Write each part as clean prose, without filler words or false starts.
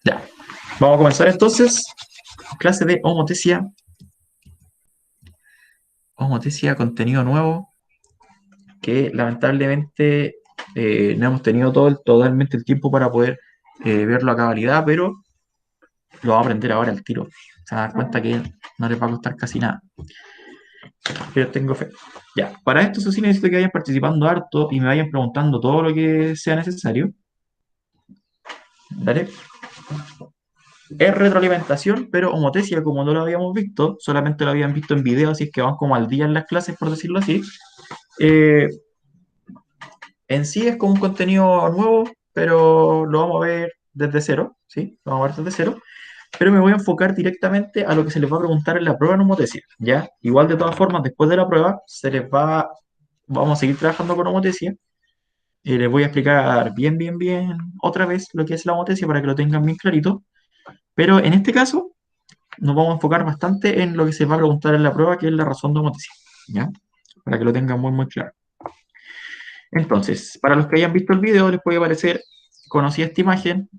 Ya, vamos a comenzar entonces. Clase de homotesia, contenido nuevo, que lamentablemente no hemos tenido totalmente el tiempo para poder verlo a cabalidad, pero lo vamos a aprender ahora al tiro. Se van a dar cuenta que no les va a costar casi nada. Pero tengo fe. Ya, para esto eso sí necesito que vayan participando harto y me vayan preguntando todo lo que sea necesario. ¿Vale? Es retroalimentación, pero homotesia, como no lo habíamos visto, solamente lo habían visto en video, así es que van como al día en las clases, por decirlo así. Eh, en sí es como un contenido nuevo, pero lo vamos a ver desde cero, ¿sí? Lo vamos a ver desde cero. Pero me voy a enfocar directamente a lo que se les va a preguntar en la prueba en homotesia, ¿ya? Igual, de todas formas, después de la prueba, vamos a seguir trabajando con homotesia. Les voy a explicar bien otra vez lo que es la homotesia para que lo tengan bien clarito. Pero en este caso, nos vamos a enfocar bastante en lo que se va a preguntar en la prueba, que es la razón de homotesia, ¿ya? Para que lo tengan muy claro. Entonces, para los que hayan visto el video, les puede parecer conocida esta imagen.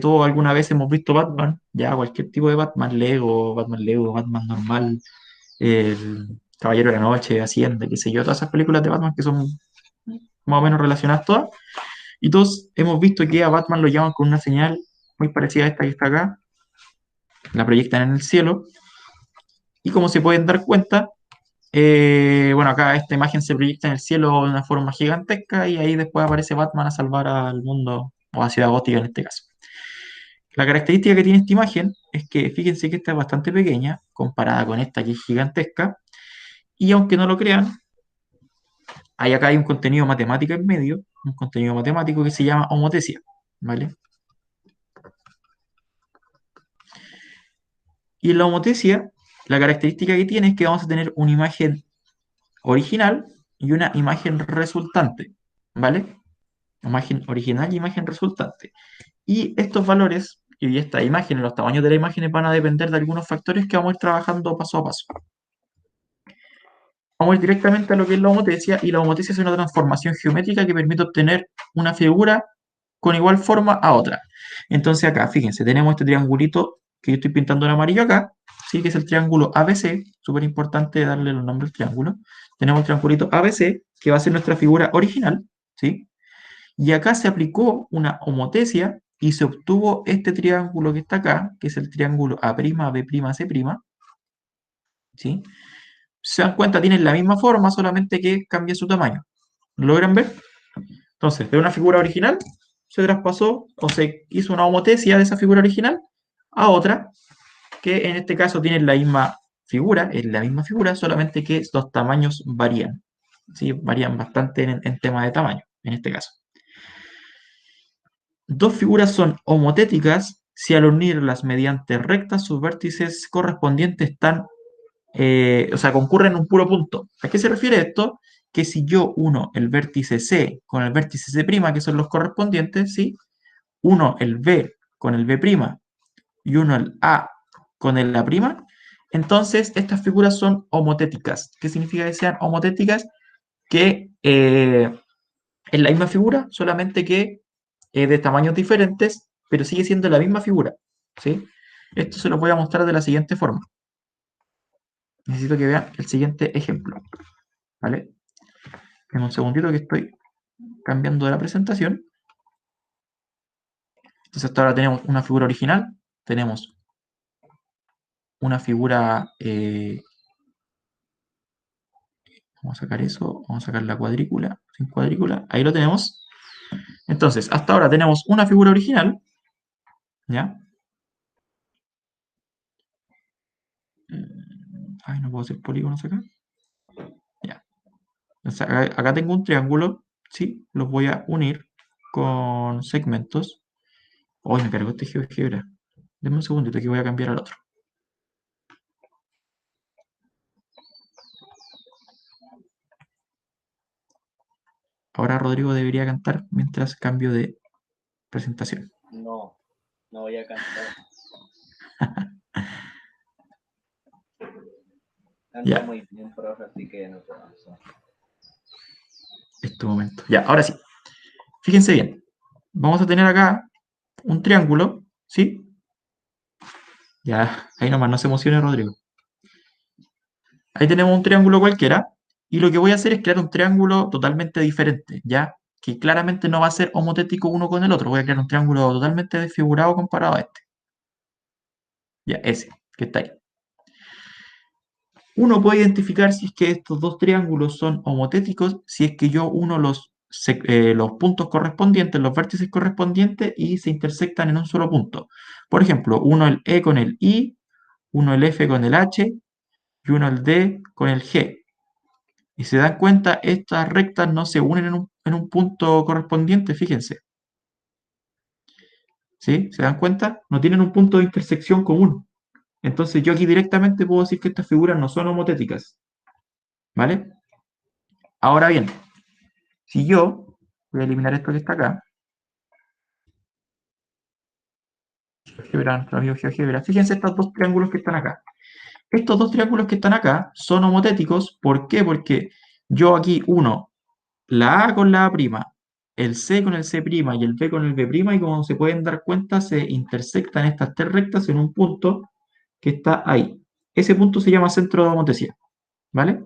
Todos alguna vez hemos visto Batman, ya cualquier tipo de Lego, Batman normal, el Caballero de la Noche, Hacienda, qué sé yo, todas esas películas de Batman que son más o menos relacionadas todas. Y todos hemos visto que a Batman lo llaman con una señal muy parecida a esta que está acá, la proyectan en el cielo. Y como se pueden dar cuenta, bueno, acá esta imagen se proyecta en el cielo de una forma gigantesca y ahí después aparece Batman a salvar al mundo, o a Ciudad Gótica en este caso. La característica que tiene esta imagen es que fíjense que esta es bastante pequeña comparada con esta que es gigantesca, y aunque no lo crean, acá hay un contenido matemático en medio, un contenido matemático que se llama homotesia, ¿vale? Y en la homotesia, la característica que tiene es que vamos a tener una imagen original y una imagen resultante, ¿vale? Imagen original y imagen resultante. Y estos valores y esta imagen, los tamaños de las imágenes van a depender de algunos factores que vamos a ir trabajando paso a paso. Vamos a ir directamente a lo que es la homotesia, y la homotesia es una transformación geométrica que permite obtener una figura con igual forma a otra. Entonces acá, fíjense, tenemos este triangulito que yo estoy pintando en amarillo acá, ¿sí? Que es el triángulo ABC, súper importante darle los nombres al triángulo. Tenemos el triangulito ABC, que va a ser nuestra figura original, ¿sí? Y acá se aplicó una homotesia y se obtuvo este triángulo que está acá, que es el triángulo A'B', C', ¿sí? Se dan cuenta, tienen la misma forma, solamente que cambia su tamaño. ¿Lo logran ver? Entonces, de una figura original se traspasó o se hizo una homotesia de esa figura original a otra, que en este caso tiene la misma figura, es la misma figura, solamente que los tamaños varían. ¿Sí? Varían bastante en tema de tamaño, en este caso. Dos figuras son homotéticas si al unirlas mediante rectas sus vértices correspondientes están, o sea, concurren en un puro punto. ¿A qué se refiere esto? Que si yo uno el vértice C con el vértice C', que son los correspondientes, ¿sí? Uno el B con el B' y uno el A con el A', entonces estas figuras son homotéticas. ¿Qué significa que sean homotéticas? Que es la misma figura, solamente que de tamaños diferentes, pero sigue siendo la misma figura, ¿sí? Esto se lo voy a mostrar de la siguiente forma. Necesito que vean el siguiente ejemplo, ¿vale? En un segundito que estoy cambiando de la presentación. Entonces hasta ahora tenemos una figura original, tenemos una figura, vamos a sacar eso, vamos a sacar la cuadrícula, sin cuadrícula, ahí lo tenemos. Entonces, hasta ahora tenemos una figura original, ¿ya? Ay, no puedo hacer polígonos acá. Ya. Entonces, acá tengo un triángulo, ¿sí? Los voy a unir con segmentos. Hoy me cargó este GeoGebra. Denme un segundito que voy a cambiar al otro. Ahora Rodrigo debería cantar mientras cambio de presentación. No, no voy a cantar. Ando Ya, muy bien, profe, así que no puedo hacer. este momento. Ya, ahora sí. Fíjense bien. Vamos a tener acá un triángulo, ¿Sí? Ya, ahí nomás, no se emocione, Rodrigo. Ahí tenemos un triángulo cualquiera, y lo que voy a hacer es crear un triángulo totalmente diferente, ¿ya? Que claramente no va a ser homotético uno con el otro. Voy a crear un triángulo totalmente desfigurado comparado a este. Ya, ese, que está ahí. Uno puede identificar si es que estos dos triángulos son homotéticos, si es que yo uno los puntos correspondientes, los vértices correspondientes, y se intersectan en un solo punto. Por ejemplo, uno el E con el I, uno el F con el H, y uno el D con el G. Y se dan cuenta, estas rectas no se unen en un punto correspondiente, fíjense. ¿Sí? ¿Se dan cuenta? No tienen un punto de intersección común. Entonces yo aquí directamente puedo decir que estas figuras no son homotéticas. ¿Vale? Ahora bien, si yo voy a eliminar esto que está acá, GeoGebra, nuestro amigo GeoGebra, fíjense estos dos triángulos que están acá. Estos dos triángulos que están acá son homotéticos. ¿Por qué? Porque yo aquí uno la A con la A', el C con el C' y el B con el B', y como se pueden dar cuenta, se intersectan estas tres rectas en un punto que está ahí. Ese punto se llama centro de homotesia, ¿vale?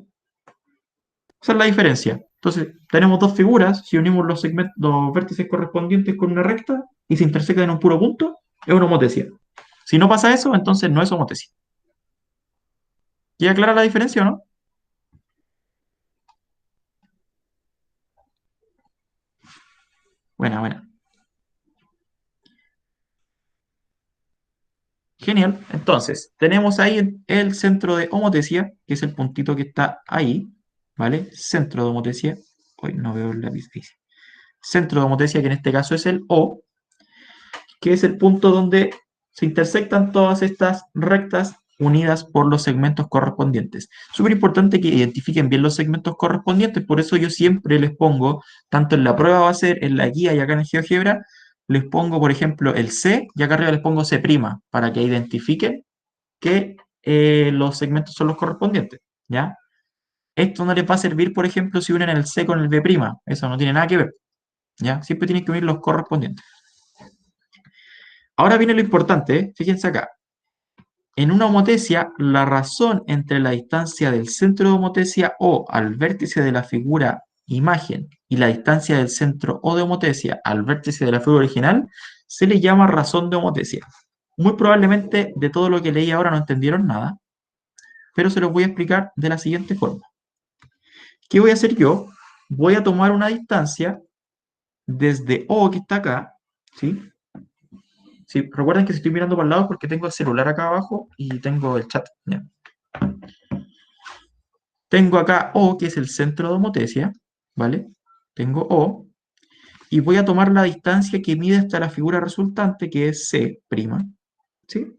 Esa es la diferencia. Entonces, tenemos dos figuras, si unimos los vértices correspondientes con una recta y se intersectan en un puro punto, es una homotesia. Si no pasa eso, entonces no es homotesia. ¿Queda clara la diferencia o no? Buena, buena. Genial. Entonces, tenemos ahí el centro de homotesia, que es el puntito que está ahí, ¿vale? Centro de homotesia. Hoy no veo el lápiz. Ahí sí. Centro de homotesia, que en este caso es el O, que es el punto donde se intersectan todas estas rectas unidas por los segmentos correspondientes. Súper importante que identifiquen bien los segmentos correspondientes, por eso yo siempre les pongo, tanto en la prueba va a ser, en la guía y acá en el GeoGebra, les pongo, por ejemplo, el C y acá arriba les pongo C', para que identifiquen que los segmentos son los correspondientes, ¿ya? Esto no les va a servir, por ejemplo, si unen el C con el B', eso no tiene nada que ver, ¿ya? Siempre tienen que unir los correspondientes. Ahora viene lo importante, ¿eh? Fíjense acá. En una homotesia, la razón entre la distancia del centro de homotesia O al vértice de la figura imagen y la distancia del centro O de homotesia al vértice de la figura original se le llama razón de homotesia. Muy probablemente de todo lo que leí ahora no entendieron nada, pero se los voy a explicar de la siguiente forma. ¿Qué voy a hacer yo? Voy a tomar una distancia desde O, que está acá, ¿sí? Sí, recuerden que si estoy mirando para el lado es porque tengo el celular acá abajo y tengo el chat, ¿ya? Tengo acá O, que es el centro de homotesia, ¿vale? Tengo O, y voy a tomar la distancia que mide hasta la figura resultante, que es C', ¿sí?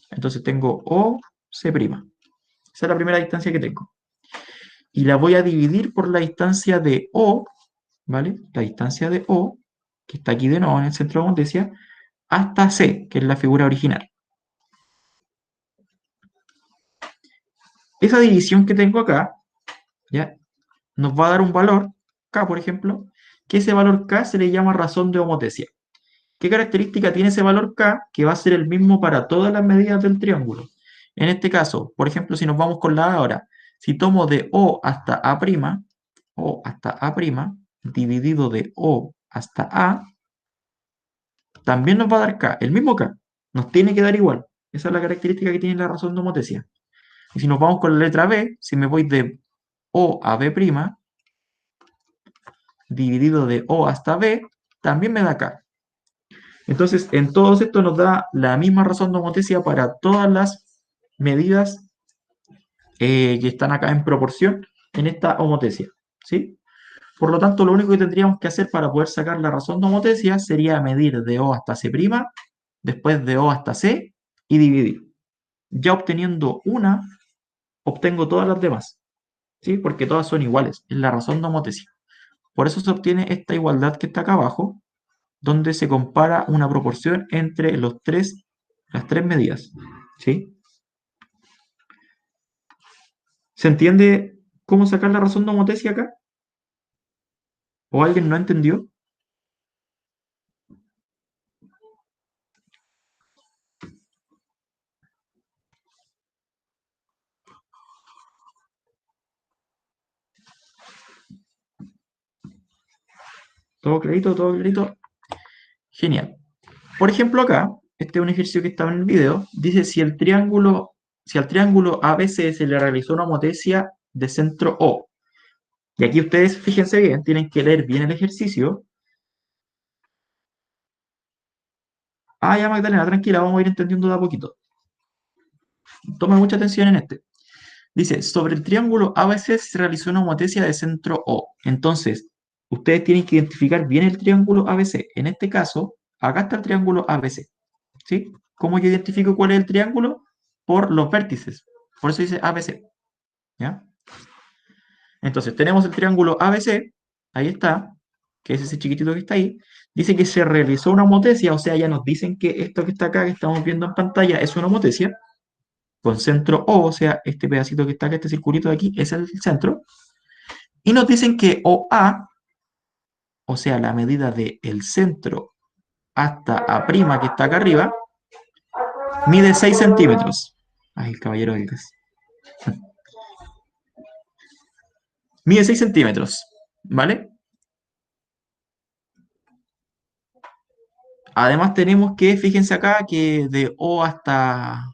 Entonces tengo O, C'. Esa es la primera distancia que tengo. Y la voy a dividir por la distancia de O, ¿vale? La distancia de O, que está aquí de nuevo en el centro de homotesia, hasta C, que es la figura original. Esa división que tengo acá, ¿ya? Nos va a dar un valor, K por ejemplo, que ese valor K se le llama razón de homotesia. ¿Qué característica tiene ese valor K? Que va a ser el mismo para todas las medidas del triángulo. En este caso, por ejemplo, si nos vamos con la A ahora, si tomo de O hasta A', dividido de O hasta A, también nos va a dar K, el mismo K. Nos tiene que dar igual. Esa es la característica que tiene la razón de homotesia. Y si nos vamos con la letra B, si me voy de O a B', dividido de O hasta B, también me da K. Entonces, en todo esto nos da la misma razón de homotesia para todas las medidas que están acá en proporción en esta homotesia, ¿sí? Por lo tanto, lo único que tendríamos que hacer para poder sacar la razón de homotesia sería medir de O hasta C', después de O hasta C y dividir. Ya obteniendo una, obtengo todas las demás, ¿sí? Porque todas son iguales, es la razón de homotesia. Por eso se obtiene esta igualdad que está acá abajo, donde se compara una proporción entre las tres medidas, ¿sí? ¿Se entiende cómo sacar la razón de homotesia acá? ¿O alguien no entendió? ¿Todo clarito? ¿Todo clarito? Genial. Por ejemplo, acá, este es un ejercicio que estaba en el video, dice si al triángulo ABC se le realizó una homotecia de centro O. Y aquí ustedes, fíjense bien, tienen que leer bien el ejercicio. Ah, ya Magdalena, tranquila, vamos a ir entendiendo de a poquito. Toma mucha atención en este. Dice, sobre el triángulo ABC se realizó una homotecia de centro O. Entonces, ustedes tienen que identificar bien el triángulo ABC. En este caso, acá está el triángulo ABC. ¿Sí? ¿Cómo yo identifico cuál es el triángulo? Por los vértices. Por eso dice ABC. ¿Ya? Entonces, tenemos el triángulo ABC. Ahí está. Que es ese chiquitito que está ahí. Dice que se realizó una homotecia. O sea, ya nos dicen que esto que está acá, que estamos viendo en pantalla, es una homotecia. Con centro O, o sea, este pedacito que está acá, este circulito de aquí, es el centro. Y nos dicen que OA, o sea, la medida del centro hasta A' que está acá arriba, mide 6 centímetros. Ay, el caballero del gas. Mide 6 centímetros, ¿vale? Además tenemos que, fíjense acá, que de O hasta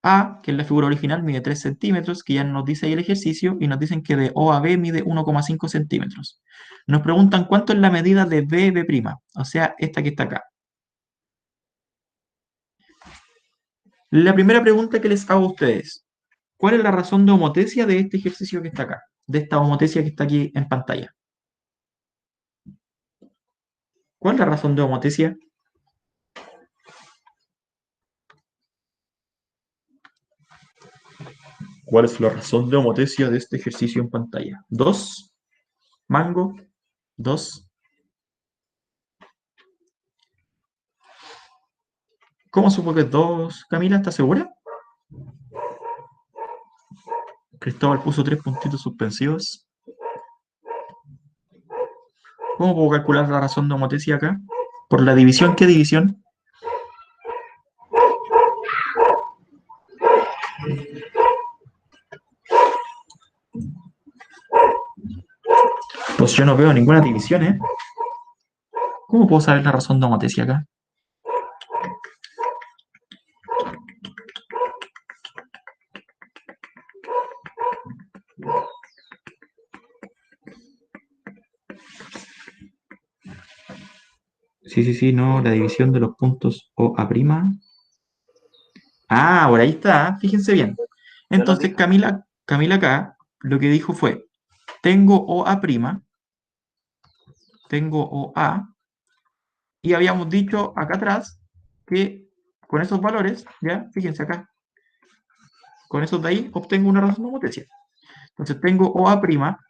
A, que es la figura original, mide 3 centímetros, que ya nos dice ahí el ejercicio, y nos dicen que de O a B mide 1,5 centímetros. Nos preguntan cuánto es la medida de B', o sea, esta que está acá. La primera pregunta que les hago a ustedes, ¿cuál es la razón de homotecia de este ejercicio que está acá? De esta homotecia que está aquí en pantalla. ¿Cuál es la razón de homotecia? ¿Cuál es la razón de homotecia de este ejercicio en pantalla? ¿Dos? ¿Mango? ¿Dos? ¿Cómo supo que es dos? Camila, ¿estás segura? Cristóbal puso 3 puntitos suspensivos. ¿Cómo puedo calcular la razón de homotecia acá? ¿Por la división? ¿Qué división? Pues yo no veo ninguna división, ¿eh? ¿Cómo puedo saber la razón de homotecia acá? Sí, no, la división de los puntos OA'. Ah, por ahí está, fíjense bien. Yo lo Entonces dije. Camila acá lo que dijo fue, tengo OA', tengo OA, y habíamos dicho acá atrás que con esos valores, ya, fíjense acá, con esos de ahí obtengo una razón de homotecia. Entonces tengo OA',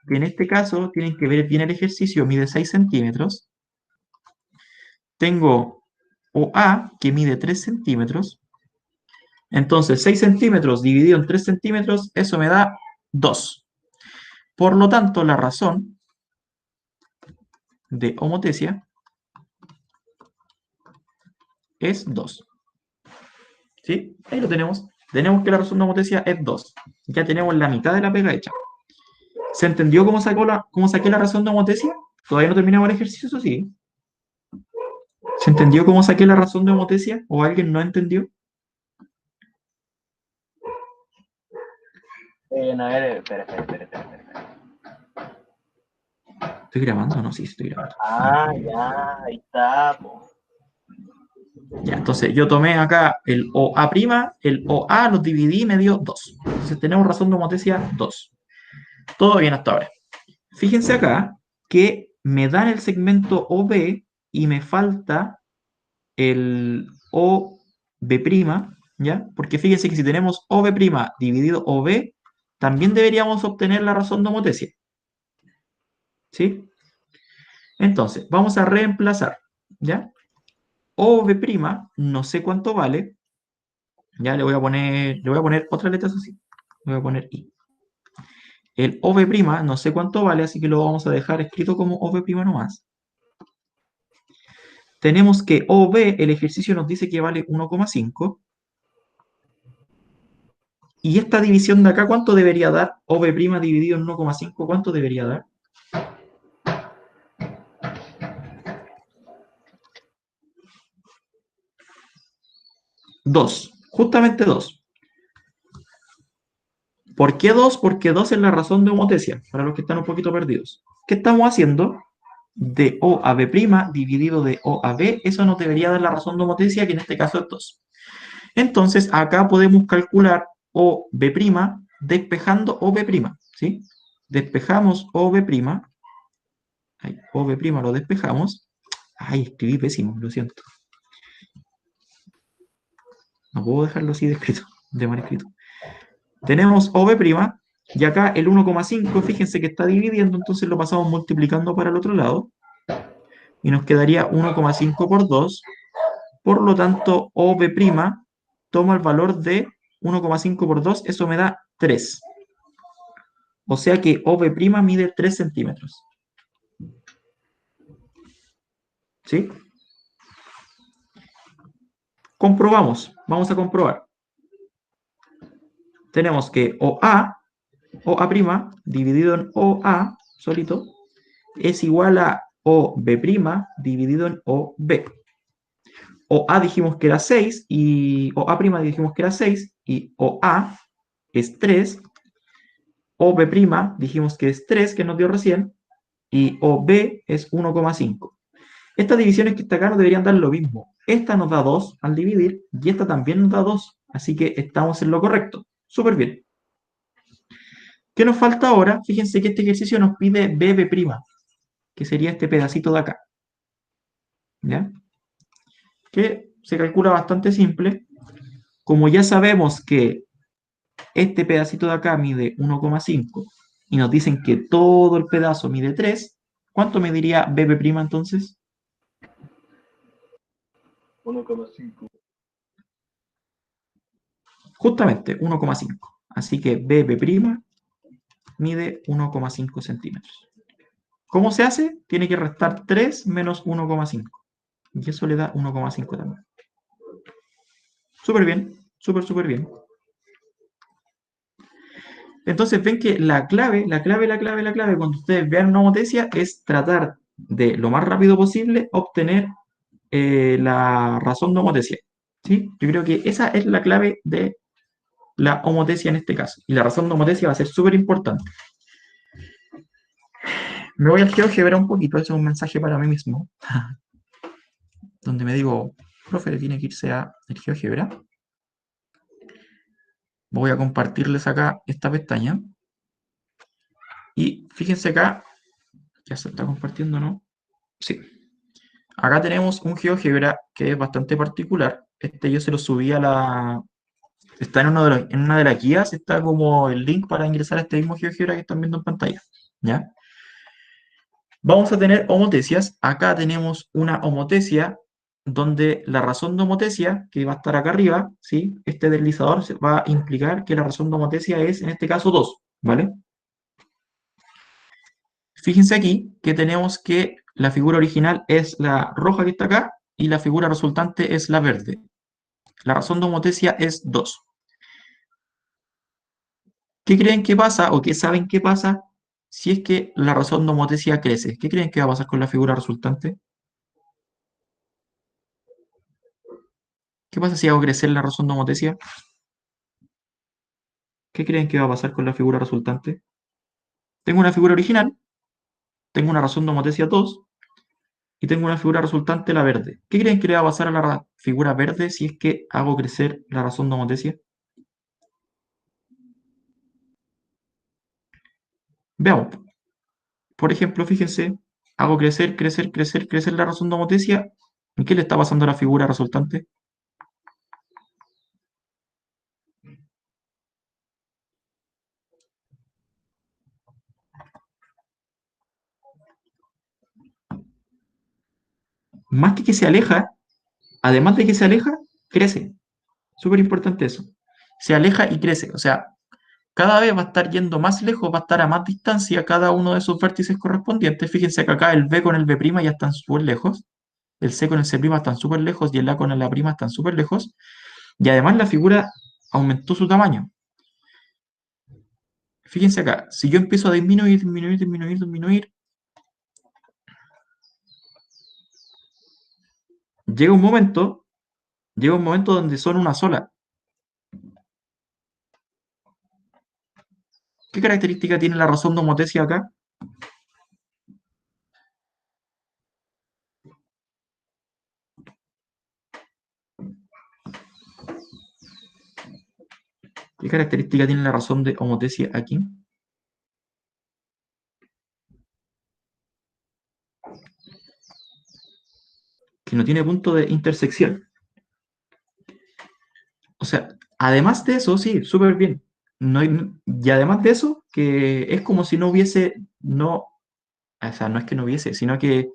que en este caso tienen que ver bien el ejercicio, mide 6 centímetros. Tengo OA, que mide 3 centímetros. Entonces 6 centímetros dividido en 3 centímetros, eso me da 2. Por lo tanto, la razón de homotecia es 2. ¿Sí? Ahí lo tenemos. Tenemos que la razón de homotecia es 2. Ya tenemos la mitad de la pega hecha. ¿Se entendió cómo saqué la razón de homotecia? Todavía no terminamos el ejercicio, eso sí. ¿Se entendió cómo saqué la razón de homotecia? ¿O alguien no entendió? No, a ver, espera. ¿Estoy grabando o no? Sí, estoy grabando. Ah, ya, ahí está, po. Ya, entonces yo tomé acá el OA', el OA los dividí y me dio 2. Entonces tenemos razón de homotecia 2. Todo bien hasta ahora. Fíjense acá que me dan el segmento OB y me falta el OB', ¿ya? Porque fíjense que si tenemos OB' dividido OB, también deberíamos obtener la razón de homotecia. ¿Sí? Entonces, vamos a reemplazar, ¿ya? OB', no sé cuánto vale, ya le voy a poner otras letras así. Le voy a poner I. El OB', no sé cuánto vale, así que lo vamos a dejar escrito como OB' nomás. Tenemos que OB, el ejercicio nos dice que vale 1,5. Y esta división de acá, ¿cuánto debería dar? OB' dividido en 1,5, ¿cuánto debería dar? 2, justamente 2. ¿Por qué 2? Porque 2 es la razón de homotecia, para los que están un poquito perdidos. ¿Qué estamos haciendo? De O a B' dividido de O a B, eso nos debería dar la razón de homotecia, que en este caso es 2. Entonces, acá podemos calcular OB' despejando OB', ¿sí? Despejamos OB', ahí, OB' lo despejamos. Ay, escribí pésimo, lo siento. No puedo dejarlo así de escrito, de mal escrito. Tenemos OB' y acá el 1,5, fíjense que está dividiendo, entonces lo pasamos multiplicando para el otro lado y nos quedaría 1,5 por 2. Por lo tanto, OB' toma el valor de 1,5 por 2, eso me da 3. O sea que OB' mide 3 centímetros. ¿Sí? Comprobamos, vamos a comprobar. Tenemos que OA' dividido en OA solito es igual a OB' dividido en OB. OA dijimos que era 6 y OA' dijimos que era 6 y OA es 3. OB' dijimos que es 3, que nos dio recién, y OB es 1,5. Estas divisiones que está acá nos deberían dar lo mismo. Esta nos da 2 al dividir y esta también nos da 2. Así que estamos en lo correcto. Súper bien. ¿Qué nos falta ahora? Fíjense que este ejercicio nos pide BB', que sería este pedacito de acá. ¿Ya? Que se calcula bastante simple. Como ya sabemos que este pedacito de acá mide 1,5 y nos dicen que todo el pedazo mide 3, ¿cuánto mediría BB' entonces? 1,5. Justamente 1,5. Así que BB' mide 1,5 centímetros. ¿Cómo se hace? Tiene que restar 3 menos 1,5. Y eso le da 1,5 también. Súper bien, súper bien. Entonces ven que la clave, cuando ustedes vean una homotecia, es tratar de lo más rápido posible obtener la razón de homotecia. ¿Sí? Yo creo que esa es la clave de la homotecia en este caso. Y la razón de homotecia va a ser súper importante. Me voy al GeoGebra un poquito, ese es un mensaje para mí mismo, donde me digo, profe, tiene que irse a el GeoGebra. Voy a compartirles acá esta pestaña. Y fíjense acá, ya se está compartiendo, ¿no? Sí. Acá tenemos un GeoGebra que es bastante particular. Este yo se lo subí a la... Está en, en una de las guías, está como el link para ingresar a este mismo GeoGebra que están viendo en pantalla. ¿Ya? Vamos a tener homotecias. Acá tenemos una homotecia donde la razón de homotecia, que va a estar acá arriba, ¿sí? Este deslizador va a implicar que la razón de homotecia es, en este caso, 2, ¿vale? Fíjense aquí que tenemos que la figura original es la roja que está acá y la figura resultante es la verde. La razón de homotecia es 2. ¿Qué creen que pasa o qué saben que pasa si es que la razón de homotecia crece? ¿Qué creen que va a pasar con la figura resultante? ¿Qué pasa si hago crecer la razón de homotecia? ¿Qué creen que va a pasar con la figura resultante? Tengo una figura original, tengo una razón de homotecia 2 y tengo una figura resultante, la verde. ¿Qué creen que le va a pasar a la figura verde si es que hago crecer la razón de homotecia? Veamos. Por ejemplo, fíjense, hago crecer la razón de homotecia. ¿Y qué le está pasando a la figura resultante? Más que se aleja, además de que se aleja, crece. Súper importante eso. Se aleja y crece. O sea, cada vez va a estar yendo más lejos, va a estar a más distancia cada uno de sus vértices correspondientes. Fíjense que acá el B con el B' ya están súper lejos. El C con el C' están súper lejos y el A con el A' están súper lejos. Y además la figura aumentó su tamaño. Fíjense acá, si yo empiezo a disminuir, llega un momento llega un momento donde son una sola. ¿Qué característica tiene la razón de homotesia acá? ¿Qué característica tiene la razón de homotesia aquí? Que no tiene punto de intersección. O sea, además de eso, sí, súper bien. No y además de eso, que es como si no hubiese, no, o sea, no es que no hubiese, sino que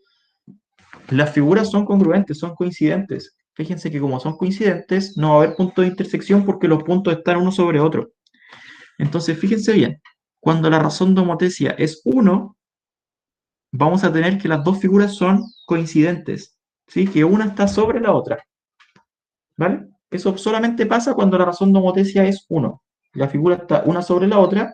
las figuras son congruentes, son coincidentes. Fíjense que como son coincidentes, no va a haber punto de intersección porque los puntos están uno sobre otro. Entonces, fíjense bien, cuando la razón de homotesia es 1, vamos a tener que las dos figuras son coincidentes, ¿sí? Que una está sobre la otra, ¿vale? Eso solamente pasa cuando la razón de homotesia es 1. La figura está una sobre la otra,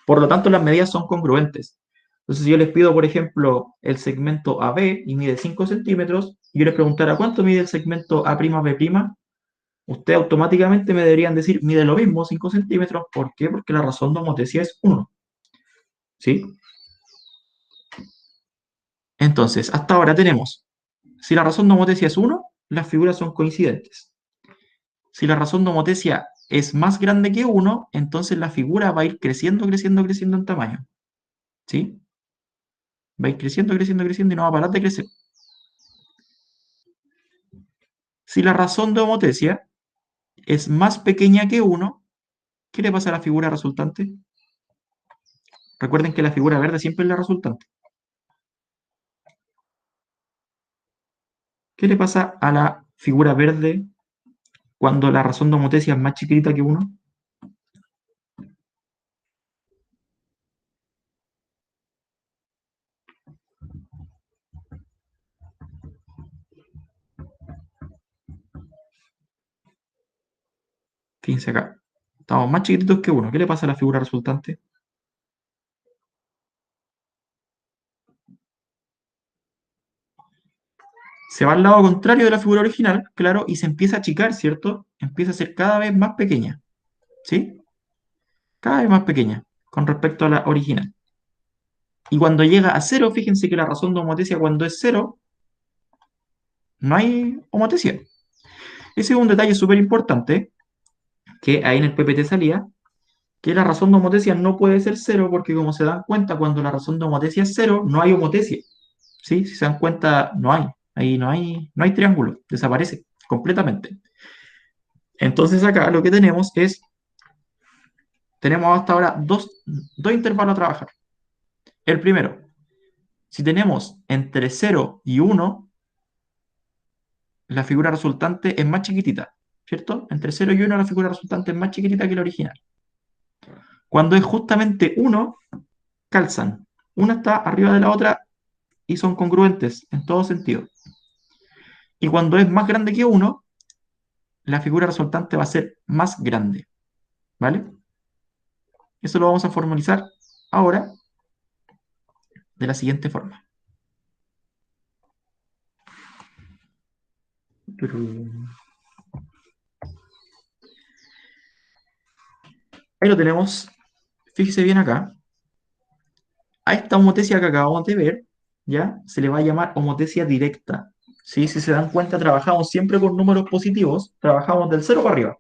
por lo tanto las medidas son congruentes. Entonces, si yo les pido, por ejemplo, el segmento AB y mide 5 centímetros, y yo les preguntara cuánto mide el segmento A'B', ustedes automáticamente me deberían decir, mide lo mismo, 5 centímetros. ¿Por qué? Porque la razón de homotesia es 1. ¿Sí? Entonces, hasta ahora tenemos, si la razón de homotesia es 1, las figuras son coincidentes. Si la razón de homotesia es más grande que 1, entonces la figura va a ir creciendo, creciendo, creciendo en tamaño. ¿Sí? Va a ir creciendo, creciendo, creciendo y no va a parar de crecer. Si la razón de homotesia es más pequeña que 1, ¿qué le pasa a la figura resultante? Recuerden que la figura verde siempre es la resultante. ¿Qué le pasa a la figura verde cuando la razón de homotesia es más chiquitita que 1? Fíjense acá. Estamos más chiquititos que 1. ¿Qué le pasa a la figura resultante? Se va al lado contrario de la figura original, claro, y se empieza a achicar, ¿cierto? Empieza a ser cada vez más pequeña, ¿sí? Cada vez más pequeña con respecto a la original. Y cuando llega a 0, fíjense que la razón de homotesia cuando es 0, no hay homotesia. Ese es un detalle súper importante que ahí en el PPT salía, que la razón de homotesia no puede ser 0 porque como se dan cuenta, cuando la razón de homotesia es 0, no hay homotesia. ¿Sí? Si se dan cuenta, no hay. Ahí no hay triángulo, desaparece completamente. Entonces acá lo que tenemos hasta ahora dos intervalos a trabajar. El primero, si tenemos entre 0 y 1, la figura resultante es más chiquitita, ¿cierto? Entre 0 y 1 la figura resultante es más chiquitita que la original. Cuando es justamente 1, calzan. Una está arriba de la otra y son congruentes en todo sentido. Y cuando es más grande que 1, la figura resultante va a ser más grande, ¿vale? Eso lo vamos a formalizar ahora de la siguiente forma. Ahí lo tenemos. Fíjese bien acá. A esta homotesia que acabamos de ver, ¿ya? Se le va a llamar homotesia directa. ¿Sí? Si se dan cuenta, trabajamos siempre con números positivos, trabajamos del 0 para arriba.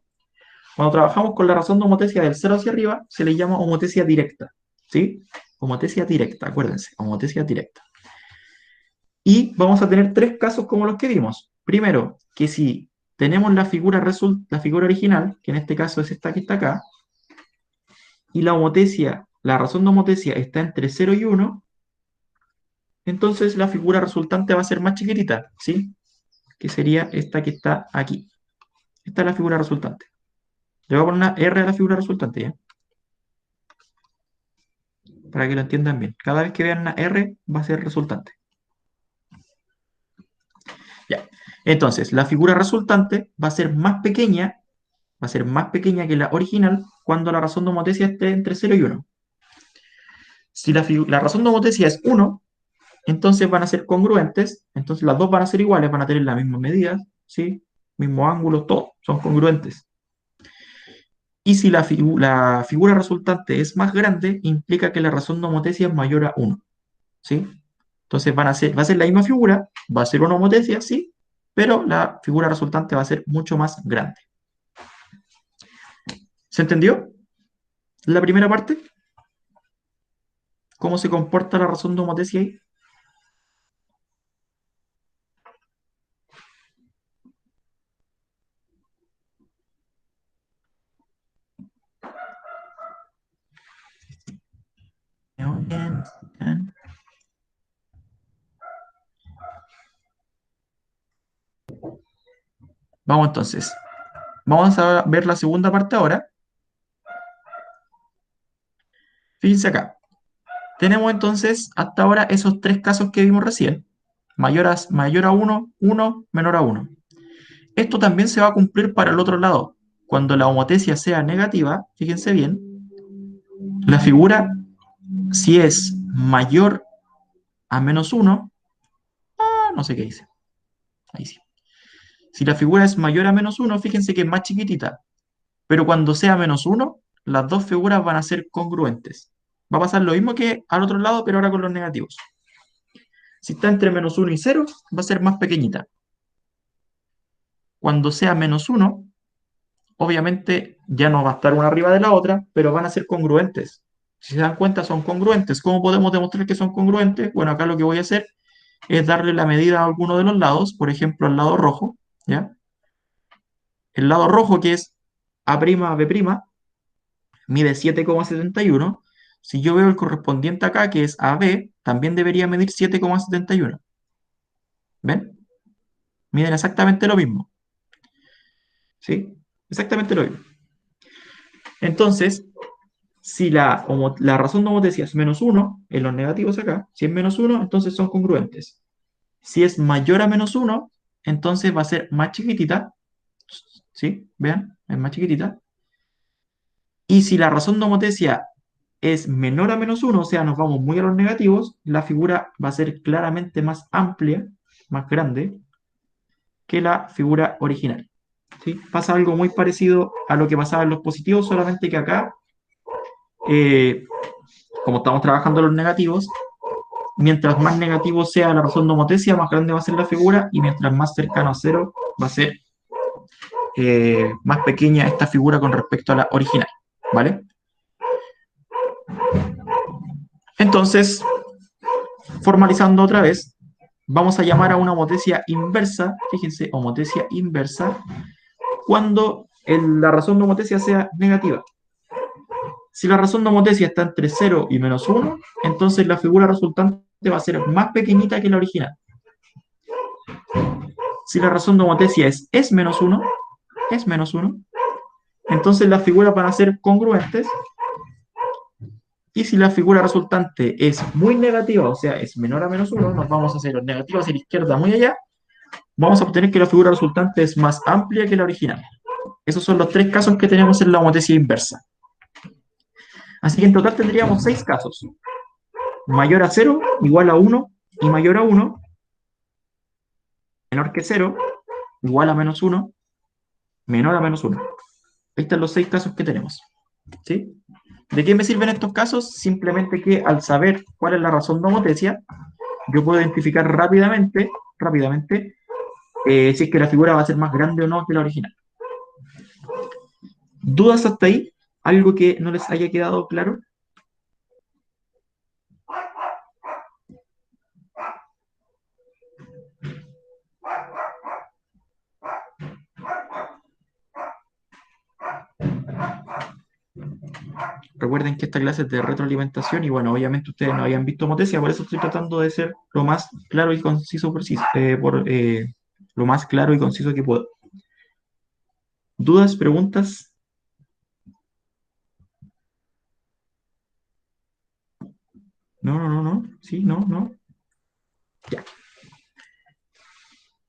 Cuando trabajamos con la razón de homotesia del 0 hacia arriba, se le llama homotesia directa. ¿Sí? Homotesia directa, acuérdense, homotesia directa. Y vamos a tener tres casos como los que vimos. Primero, que si tenemos la figura original, que en este caso es esta que está acá, y la razón de homotesia está entre 0 y 1, entonces la figura resultante va a ser más chiquitita, ¿sí? Que sería esta que está aquí. Esta es la figura resultante. Le voy a poner una R a la figura resultante, ¿ya? Para que lo entiendan bien. Cada vez que vean una R va a ser resultante. Ya. Entonces, la figura resultante va a ser más pequeña que la original cuando la razón de homotesia esté entre 0 y 1. Si la razón de homotesia es 1, entonces van a ser congruentes, entonces las dos van a ser iguales, van a tener las mismas medidas, ¿sí? mismo ángulo, todo, son congruentes. Y si la figura resultante es más grande, implica que la razón de homotecia es mayor a 1. ¿Sí? Entonces va a ser la misma figura, va a ser una homotecia, sí, pero la figura resultante va a ser mucho más grande. ¿Se entendió la primera parte? ¿Cómo se comporta la razón de homotecia ahí? Vamos entonces. Vamos a ver la segunda parte ahora. Fíjense acá. Tenemos entonces hasta ahora esos tres casos que vimos recién. Mayor a 1, 1, menor a 1. Esto también se va a cumplir para el otro lado. Cuando la homotecia sea negativa, fíjense bien, la figura, si es mayor a menos 1, no sé qué dice, ahí sí. Si la figura es mayor a menos 1, fíjense que es más chiquitita, pero cuando sea menos 1, las dos figuras van a ser congruentes. Va a pasar lo mismo que al otro lado, pero ahora con los negativos. Si está entre menos 1 y 0, va a ser más pequeñita. Cuando sea menos 1, obviamente ya no va a estar una arriba de la otra, pero van a ser congruentes. Si se dan cuenta, son congruentes. ¿Cómo podemos demostrar que son congruentes? Bueno, acá lo que voy a hacer es darle la medida a alguno de los lados, por ejemplo, al lado rojo, ¿ya? El lado rojo, que es A'B', mide 7,71. Si yo veo el correspondiente acá, que es AB, también debería medir 7,71. ¿Ven? Miden exactamente lo mismo. ¿Sí? Exactamente lo mismo. Entonces, si la razón de homotecia es menos 1, en los negativos acá, si es menos 1, entonces son congruentes. Si es mayor a menos 1, entonces va a ser más chiquitita. ¿Sí? Vean, es más chiquitita. Y si la razón de homotecia es menor a menos 1, o sea, nos vamos muy a los negativos, la figura va a ser claramente más amplia, más grande, que la figura original. ¿Sí? Pasa algo muy parecido a lo que pasaba en los positivos, solamente que acá, eh, como estamos trabajando los negativos, mientras más negativo sea la razón de homotecia, más grande va a ser la figura, y mientras más cercano a cero va a ser más pequeña esta figura con respecto a la original. ¿Vale? Entonces, formalizando otra vez, vamos a llamar a una homotecia inversa, fíjense, homotecia inversa, cuando la razón de homotecia sea negativa. Si la razón de homotecia está entre 0 y menos 1, entonces la figura resultante va a ser más pequeñita que la original. Si la razón de homotecia es menos 1, entonces las figuras van a ser congruentes. Y si la figura resultante es muy negativa, o sea, es menor a menos 1, nos vamos a hacer los negativos hacia la izquierda muy allá, vamos a obtener que la figura resultante es más amplia que la original. Esos son los tres casos que tenemos en la homotecia inversa. Así que en total tendríamos 6 casos. Mayor a 0, igual a 1, y mayor a 1, menor que 0, igual a menos 1, menor a menos 1. Ahí están los 6 casos que tenemos. ¿Sí? ¿De qué me sirven estos casos? Simplemente que al saber cuál es la razón de homotecia, yo puedo identificar rápidamente, si es que la figura va a ser más grande o no que la original. ¿Dudas hasta ahí? ¿Algo que no les haya quedado claro? Recuerden que esta clase es de retroalimentación y bueno, obviamente ustedes no habían visto homotecia, por eso estoy tratando de ser lo más claro y conciso, lo más claro y conciso que puedo. ¿Dudas, preguntas? No, no, no, no. Sí, no, no. Ya.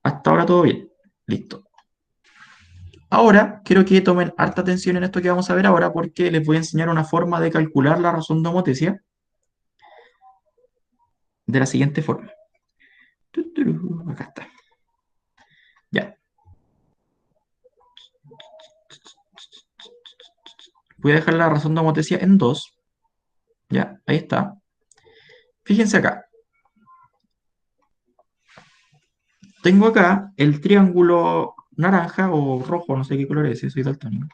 Hasta ahora todo bien. Listo. Ahora quiero que tomen harta atención en esto que vamos a ver ahora porque les voy a enseñar una forma de calcular la razón de homotecia de la siguiente forma. Acá está. Ya. Voy a dejar la razón de homotecia en 2. Ya, ahí está. Fíjense acá. Tengo acá el triángulo naranja o rojo, no sé qué color es, soy daltónico.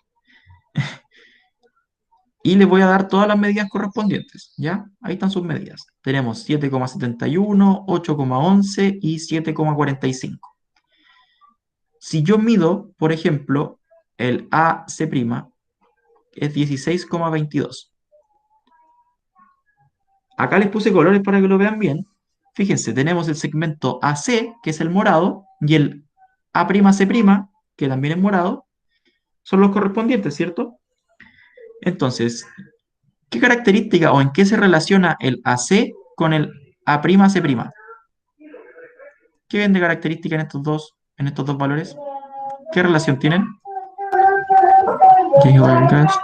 Y le voy a dar todas las medidas correspondientes, ¿ya? Ahí están sus medidas. Tenemos 7,71, 8,11 y 7,45. Si yo mido, por ejemplo, el AC' es 16,22. Acá les puse colores para que lo vean bien. Fíjense, tenemos el segmento AC, que es el morado, y el A'C', que también es morado, son los correspondientes, ¿cierto? Entonces, ¿qué característica o en qué se relaciona el AC con el A'C'? ¿Qué ven de característica en estos dos valores? ¿Qué relación tienen? Que igual gas,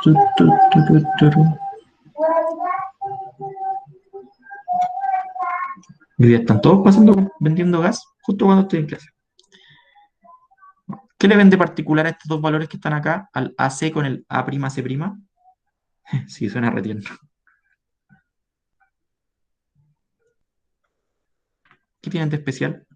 Hoy día están todos pasando vendiendo gas justo cuando estoy en clase. ¿Qué le ven de particular a estos dos valores que están acá, al AC con el A'C'? Sí, suena retierno. ¿Qué tienen de especial?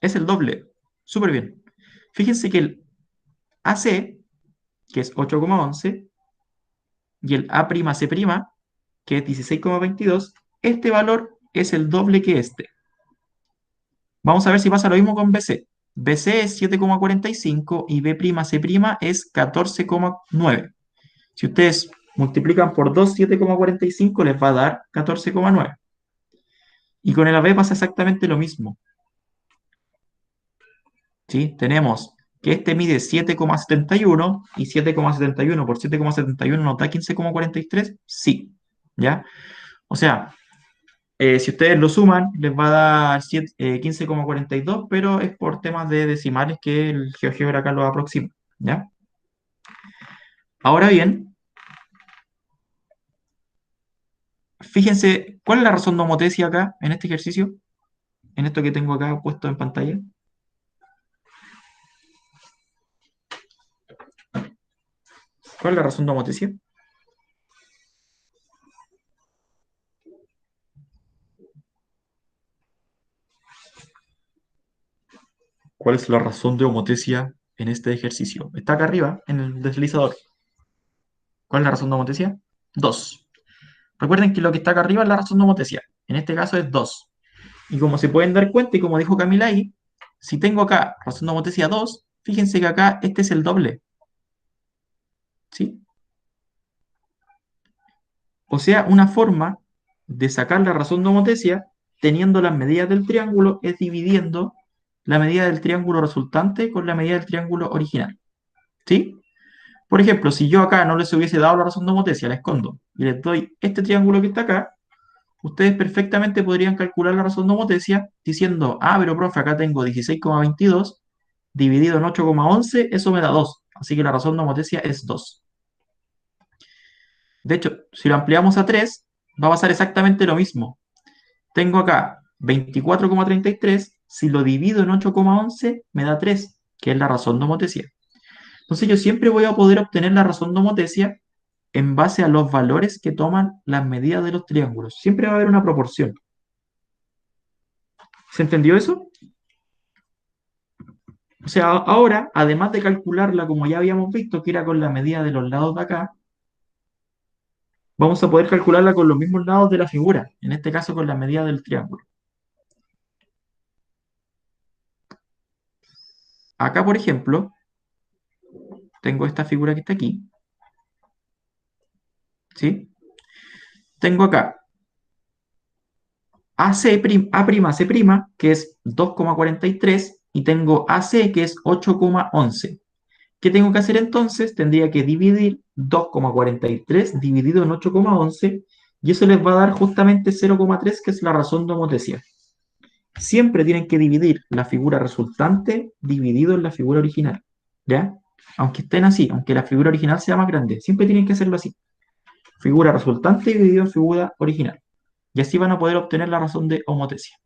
Es el doble. Súper bien. Fíjense que el AC, que es 8,11, y el A'C', que es 16,22, este valor es el doble que este. Vamos a ver si pasa lo mismo con BC. BC es 7,45 y B'C' es 14,9. Si ustedes multiplican por 2 7,45 les va a dar 14,9. Y con el AB pasa exactamente lo mismo. ¿Sí? Tenemos que este mide 7,71 y 7,71 por 7,71 nos da 15,43. Sí. ¿Ya? O sea, si ustedes lo suman, les va a dar 15,42, pero es por temas de decimales que el GeoGebra acá lo aproxima. ¿Ya? Ahora bien, fíjense, ¿cuál es la razón de homotecia acá en este ejercicio? En esto que tengo acá puesto en pantalla. ¿Cuál es la razón de homotecia? ¿Cuál es la razón de homotecia en este ejercicio? Está acá arriba, en el deslizador. ¿Cuál es la razón de homotecia? 2. Recuerden que lo que está acá arriba es la razón de homotecia. En este caso es 2. Y como se pueden dar cuenta, y como dijo Camila ahí, si tengo acá razón de homotecia 2, fíjense que acá este es el doble. ¿Sí? O sea, una forma de sacar la razón de homotecia teniendo las medidas del triángulo es dividiendo la medida del triángulo resultante con la medida del triángulo original. ¿Sí? Por ejemplo, si yo acá no les hubiese dado la razón de homotecia, la escondo, y les doy este triángulo que está acá, ustedes perfectamente podrían calcular la razón de homotecia diciendo, ah, pero profe, acá tengo 16,22 dividido en 8,11, eso me da 2. Así que la razón de homotecia es 2. De hecho, si lo ampliamos a 3, va a pasar exactamente lo mismo. Tengo acá 24,33, si lo divido en 8,11, me da 3, que es la razón de homotecia. Entonces yo siempre voy a poder obtener la razón de homotecia en base a los valores que toman las medidas de los triángulos. Siempre va a haber una proporción. ¿Se entendió eso? O sea, ahora, además de calcularla como ya habíamos visto, que era con la medida de los lados de acá, vamos a poder calcularla con los mismos lados de la figura, en este caso con la medida del triángulo. Acá, por ejemplo, tengo esta figura que está aquí, ¿sí? Tengo acá A'C', que es 2,43, y tengo AC, que es 8,11. ¿Qué tengo que hacer entonces? Tendría que dividir 2,43 dividido en 8,11 y eso les va a dar justamente 0,3, que es la razón de homotecia. Siempre tienen que dividir la figura resultante dividido en la figura original, ¿ya? Aunque estén así, aunque la figura original sea más grande, siempre tienen que hacerlo así. Figura resultante dividido en figura original. Y así van a poder obtener la razón de homotecia.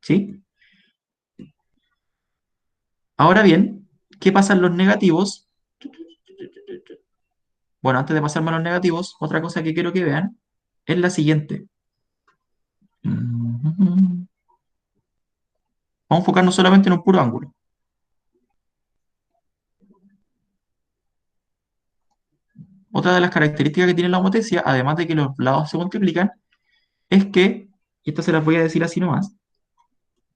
¿Sí? Ahora bien, ¿qué pasa en los negativos? Bueno, antes de pasarme a los negativos, otra cosa que quiero que vean es la siguiente. Vamos a enfocarnos solamente en un puro ángulo. Otra de las características que tiene la homotecia, además de que los lados se multiplican, es que, y esto se las voy a decir así nomás,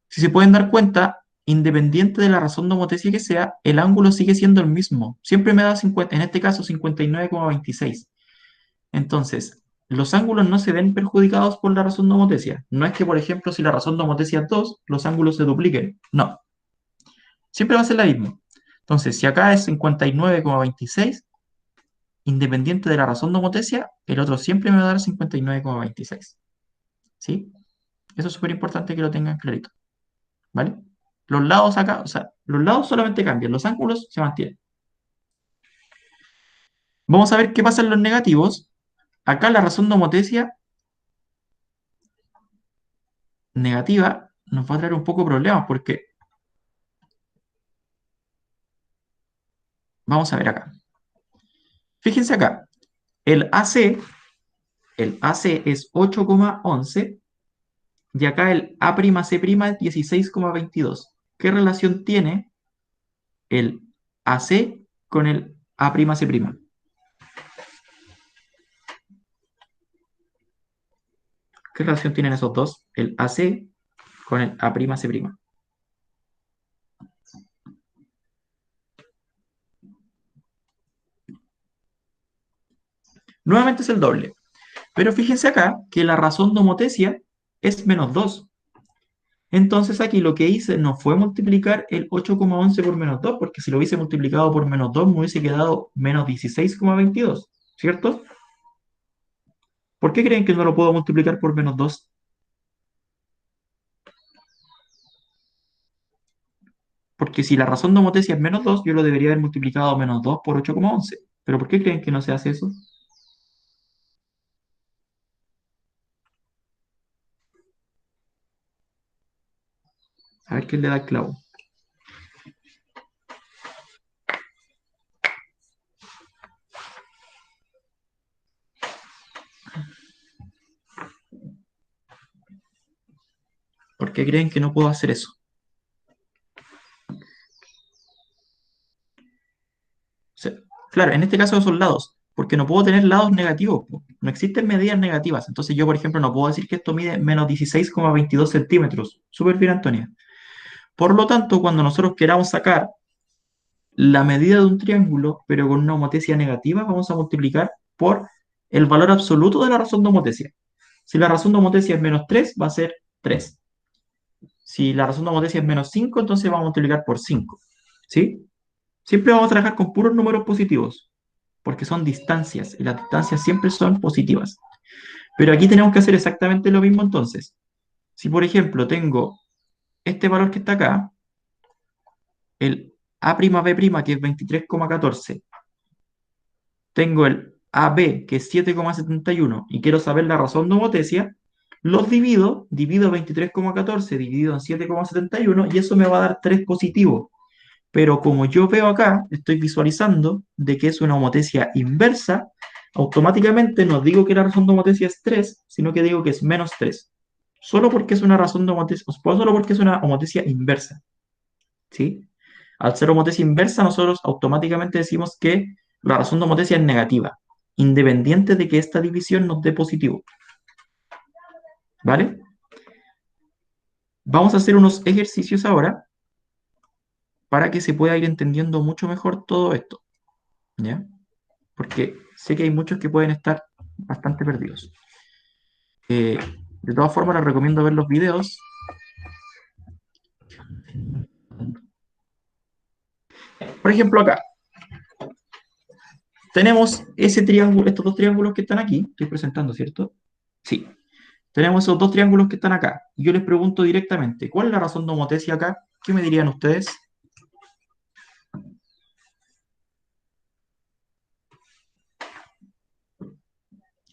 si se pueden dar cuenta, independiente de la razón de homotecia que sea, el ángulo sigue siendo el mismo. Siempre me da 50, en este caso 59,26. Entonces, los ángulos no se ven perjudicados por la razón de homotecia. No es que, por ejemplo, si la razón de homotecia es 2, los ángulos se dupliquen. No, siempre va a ser la misma. Entonces, si acá es 59,26, independiente de la razón de homotecia, el otro siempre me va a dar 59,26. ¿Sí? Eso es súper importante que lo tengan clarito. ¿Vale? Los lados acá, o sea, los lados solamente cambian, los ángulos se mantienen. Vamos a ver qué pasa en los negativos. Acá la razón de homotecia negativa nos va a traer un poco de problemas porque, vamos a ver acá. Fíjense acá, el AC, el AC es 8,11 y acá el A'C' es 16,22. ¿Qué relación tiene el AC con el A'C'? ¿Qué relación tienen esos dos? El AC con el A'C'. Nuevamente es el doble. Pero fíjense acá que la razón de homotecia es -2. Entonces aquí lo que hice no fue multiplicar el 8,11 por -2, porque si lo hubiese multiplicado por -2 me hubiese quedado -16,22, ¿cierto? ¿Por qué creen que no lo puedo multiplicar por -2? Porque si la razón de homotecia es -2, yo lo debería haber multiplicado -2 por 8,11. ¿Pero por qué creen que no se hace eso? A ver quién le da el clavo. ¿Por qué creen que no puedo hacer eso? O sea, claro, en este caso son lados, porque no puedo tener lados negativos, po. No existen medidas negativas. Entonces yo, por ejemplo, no puedo decir que esto mide -16,22 centímetros. Súper bien, Antonia. Por lo tanto, cuando nosotros queramos sacar la medida de un triángulo, pero con una homotecia negativa, vamos a multiplicar por el valor absoluto de la razón de homotecia. Si la razón de homotecia es -3, va a ser 3. Si la razón de homotecia es -5, entonces vamos a multiplicar por 5. ¿Sí? Siempre vamos a trabajar con puros números positivos, porque son distancias, y las distancias siempre son positivas. Pero aquí tenemos que hacer exactamente lo mismo entonces. Si, por ejemplo, tengo este valor que está acá, el A'B', que es 23,14, tengo el AB, que es 7,71, y quiero saber la razón de homotecia, los divido 23,14 dividido en 7,71, y eso me va a dar 3 positivo. Pero como yo veo acá, estoy visualizando de que es una homotecia inversa, automáticamente no digo que la razón de homotecia es 3, sino que digo que es -3. Solo porque es una razón de homotecia, solo porque es una homotecia inversa. ¿Sí? Al ser homotecia inversa, nosotros automáticamente decimos que la razón de homotecia es negativa, independiente de que esta división nos dé positivo. ¿Vale? Vamos a hacer unos ejercicios ahora para que se pueda ir entendiendo mucho mejor todo esto. ¿Ya? Porque sé que hay muchos que pueden estar bastante perdidos. De todas formas, les recomiendo ver los videos. Por ejemplo, acá tenemos ese triángulo, estos dos triángulos que están aquí. Estoy presentando, ¿cierto? Sí. Tenemos esos dos triángulos que están acá. Y yo les pregunto directamente, ¿cuál es la razón de homotecia acá? ¿Qué me dirían ustedes?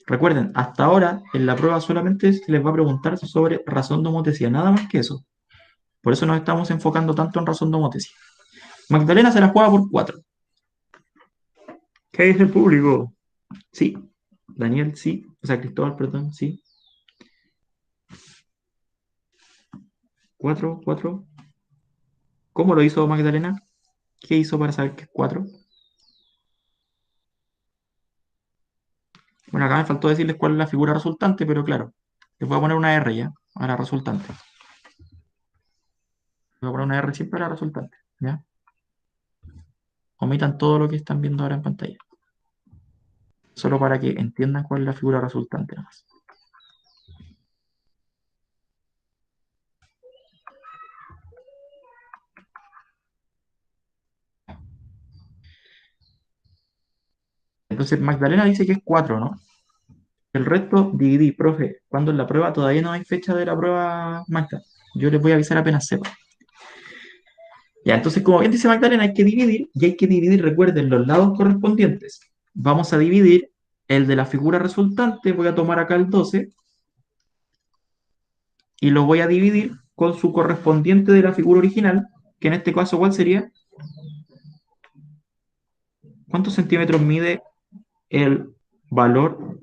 Recuerden, hasta ahora en la prueba solamente se les va a preguntar sobre razón de homotecia, nada más que eso. Por eso nos estamos enfocando tanto en razón de homotecia. Magdalena se la juega por 4. ¿Qué dice el público? Sí. Daniel, sí. O sea, Cristóbal, perdón, sí. 4, 4. ¿Cómo lo hizo Magdalena? ¿Qué hizo para saber que es 4? Bueno, acá me faltó decirles cuál es la figura resultante, pero claro, les voy a poner una R ya, a la resultante. Voy a poner una R siempre a la resultante, ¿ya? Omitan todo lo que están viendo ahora en pantalla. Solo para que entiendan cuál es la figura resultante nomás. Entonces, Magdalena dice que es 4, ¿no? El resto dividí, profe. Cuando en la prueba todavía no hay fecha de la prueba, Magda. Yo les voy a avisar apenas sepa. Ya, entonces, como bien dice Magdalena, hay que dividir y hay que dividir, recuerden, los lados correspondientes. Vamos a dividir el de la figura resultante, voy a tomar acá el 12 y lo voy a dividir con su correspondiente de la figura original, que en este caso, ¿cuál sería? ¿Cuántos centímetros mide el valor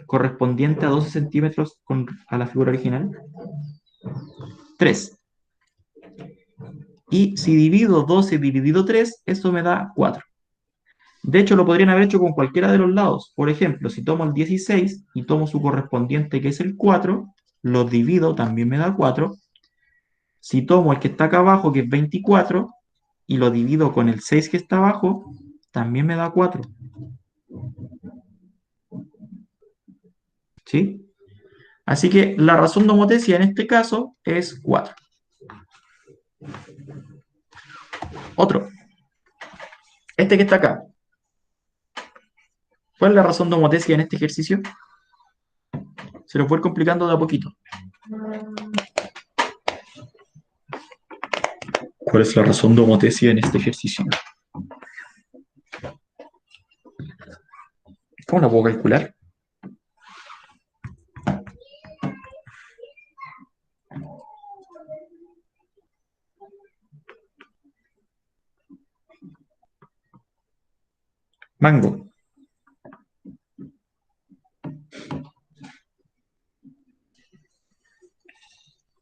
correspondiente a 12 centímetros a la figura original? 3. Y si divido 12 dividido 3, eso me da 4. De hecho, lo podrían haber hecho con cualquiera de los lados. Por ejemplo, si tomo el 16 y tomo su correspondiente, que es el 4, lo divido, también me da 4. Si tomo el que está acá abajo, que es 24, y lo divido con el 6 que está abajo, también me da 4. ¿Sí? Así que la razón de homotecia en este caso es 4. Otro, este que está acá. ¿Cuál es la razón de homotecia en este ejercicio? Se lo voy a ir complicando de a poquito. ¿Cuál es la razón de homotecia en este ejercicio? ¿Cómo la puedo calcular? Mango.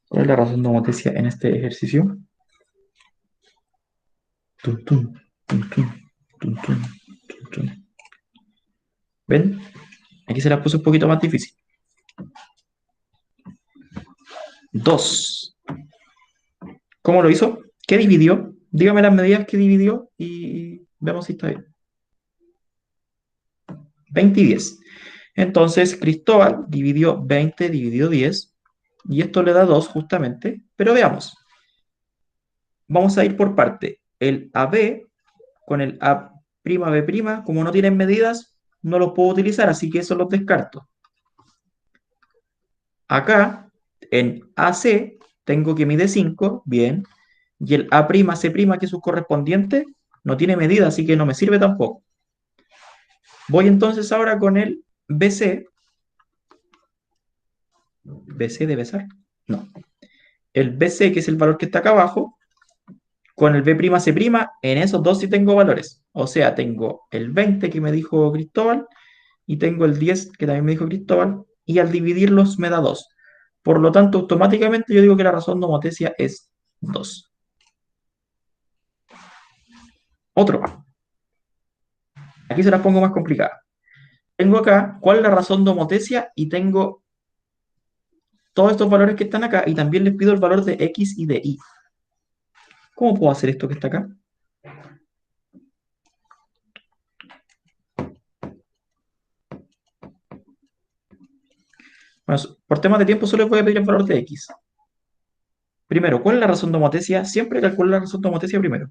¿Cuál es la razón de homotecia en este ejercicio? Tum, tum, tum, tum, tum, tum, tum, tum. ¿Ven? Aquí se las puse un poquito más difícil. 2. ¿Cómo lo hizo? ¿Qué dividió? Dígame las medidas que dividió y vemos si está bien. 20 y 10. Entonces, Cristóbal dividió 20 dividido 10 y esto le da 2 justamente. Pero veamos. Vamos a ir por parte. El AB con el A'B', como no tienen medidas, no los puedo utilizar, así que eso los descarto. Acá, en AC, tengo que mide 5, bien. Y el A'C', que es su correspondiente, no tiene medida, así que no me sirve tampoco. Voy entonces ahora con el BC. ¿BC debe ser? No. El BC, que es el valor que está acá abajo, con el B'C', en esos dos sí tengo valores. O sea, tengo el 20 que me dijo Cristóbal y tengo el 10 que también me dijo Cristóbal, y al dividirlos me da 2. Por lo tanto, automáticamente yo digo que la razón de homotecia es 2. Otro. Aquí se las pongo más complicadas. Tengo acá cuál es la razón de homotecia y tengo todos estos valores que están acá y también les pido el valor de x y de y. ¿Cómo puedo hacer esto que está acá? Bueno, por temas de tiempo solo les voy a pedir el valor de x. Primero, ¿cuál es la razón de homotecia? Siempre calculo la razón de homotecia primero.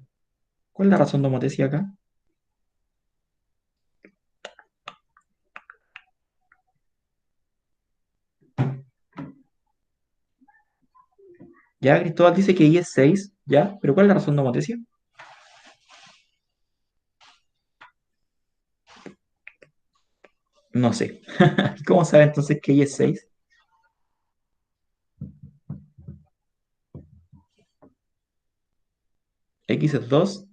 ¿Cuál es la razón de homotecia acá? Ya, Cristóbal dice que y es 6, ¿ya? Pero ¿cuál es la razón de homotecia? No sé. ¿Cómo sabe entonces que y es 6? X es 2.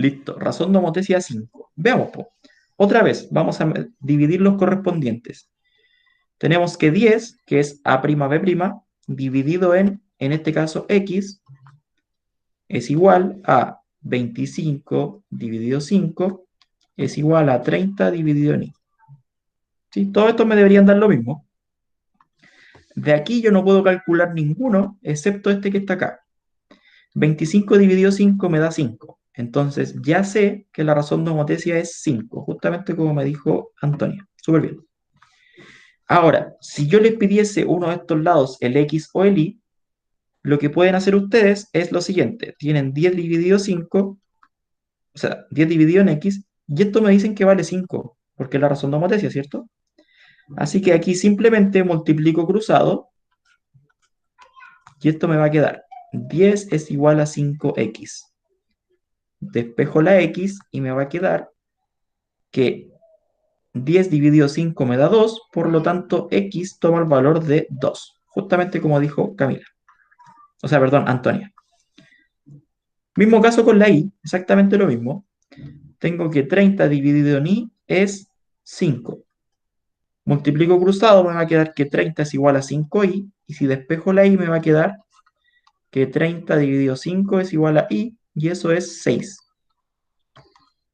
Listo, razón de homotecia 5. Veamos, po. Otra vez, vamos a dividir los correspondientes. Tenemos que 10, que es A'B', dividido en este caso, X, es igual a 25 dividido 5, es igual a 30 dividido en Y. ¿Sí? Todo esto me deberían dar lo mismo. De aquí yo no puedo calcular ninguno, excepto este que está acá. 25 dividido 5 me da 5. Entonces ya sé que la razón de homotecia es 5, justamente como me dijo Antonio. Súper bien. Ahora, si yo les pidiese uno de estos lados, el X o el Y, lo que pueden hacer ustedes es lo siguiente. Tienen 10 dividido 5, o sea, 10 dividido en X, y esto me dicen que vale 5, porque es la razón de homotecia, ¿cierto? Así que aquí simplemente multiplico cruzado, y esto me va a quedar 10 es igual a 5X. Despejo la X y me va a quedar que 10 dividido 5 me da 2, por lo tanto X toma el valor de 2, justamente como dijo Camila. O sea, perdón, Antonia. Mismo caso con la Y, exactamente lo mismo. Tengo que 30 dividido en Y es 5. Multiplico cruzado, me va a quedar que 30 es igual a 5Y, y si despejo la Y me va a quedar que 30 dividido 5 es igual a Y, y eso es 6.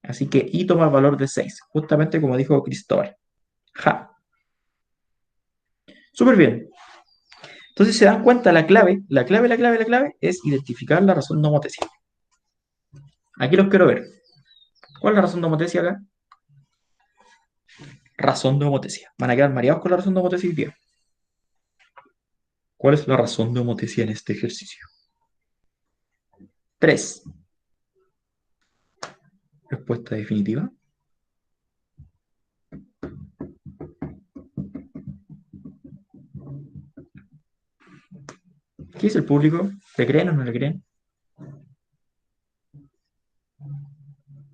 Así que Y toma el valor de 6, justamente como dijo Cristóbal. Ja. Súper bien. Entonces se dan cuenta, la clave es identificar la razón de homotecia. Aquí los quiero ver. ¿Cuál es la razón de homotecia acá? Razón de homotecia. Van a quedar mareados con la razón de homotecia hoy día. ¿Cuál es la razón de homotecia en este ejercicio? 3. Respuesta definitiva. ¿Qué dice el público? ¿Le creen o no le creen?